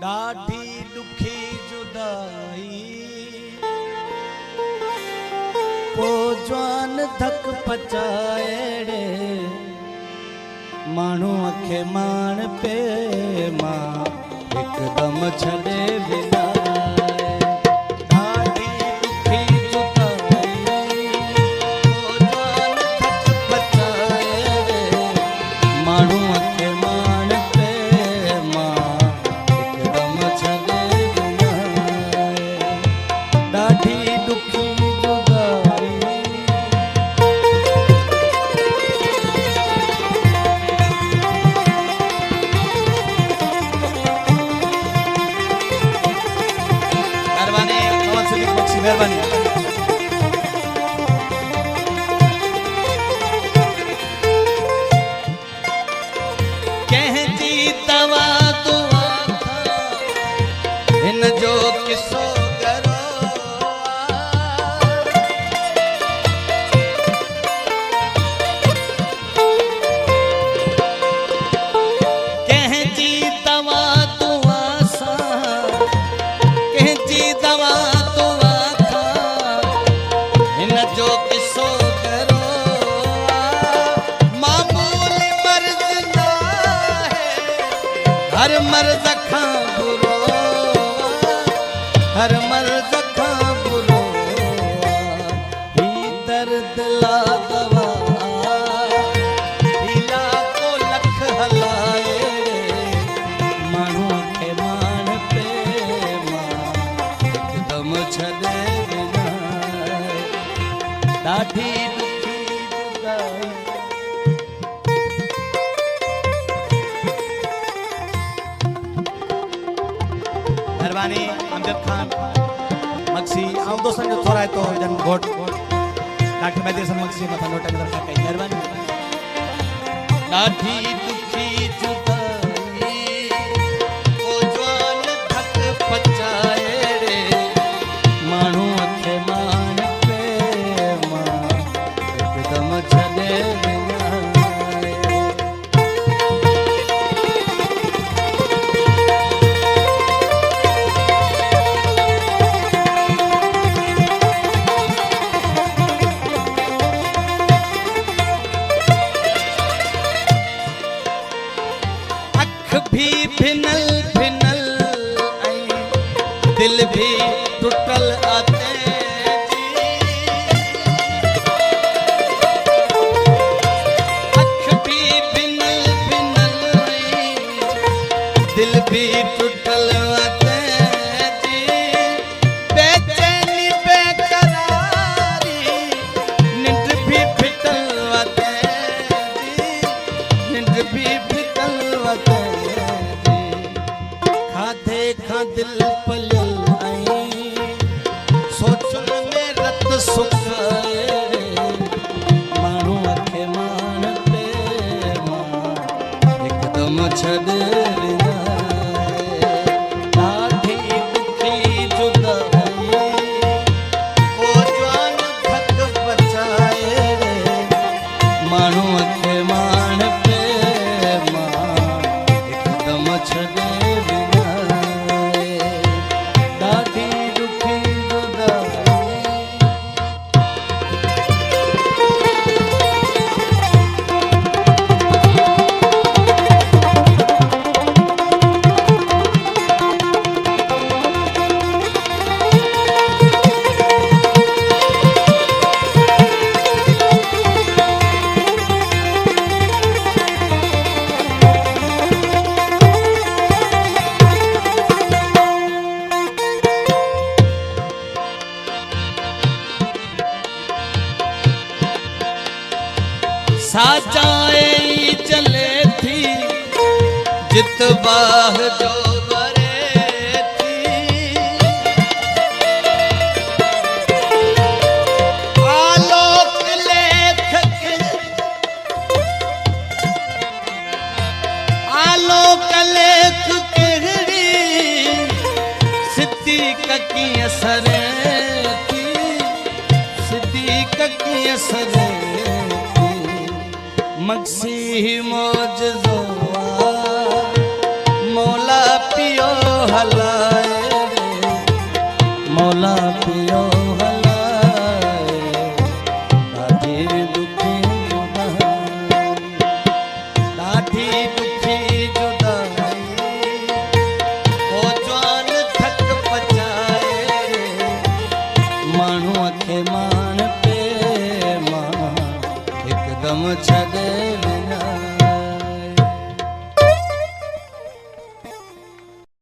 ॾाढी ॾुखी जुदाई को जवान धक पचाए माण्हूअ खे माण पे मां हिकदम छॾे बिना हर मर्द खां बुरो हर मर्द खां बुरो ही दर्द ला दवा हीला को लख हलाए माण्हूअ खे माण पे मां हिकदम छॾे बिना ॾाढी ॾुखी जुदाई मेहरबानी अमजद खान मक्सी आऊं दोस्तन जो थोड़ा है तो जन घोट डॉक्टर मेहदी हसन मक्सी मथा नोट कर रखा कई मेहरबानी ॾाढी दुखी जुदाई ओ जवान धक पचाए रे माण्हूअ खे माण पे मां हिकदम छॾे भी भिनल भिनल दिल भी टूटल आते अख भी भिनल भिनल दिल भी टूटल आते बेचैनी बेकरारी नींद भी फिटल आते नींद भी फिटल आते खां दिल पलियल सोचण में रत सुख माण्हूअ खे माण पे मां हिकदम छॾे बिना ॾाढी ॾुखी जुदाई को जवान धक पचाए माण्हूअ खे माण पे मां हिकदम छॾे साजाए चले थी जित बाह जो बरे थी आलोक लेख केहड़ी सिद्दीक़ की असर थी सिद्दीक़ की असर मक्सी मौजज़ो मौला पियो कम छदे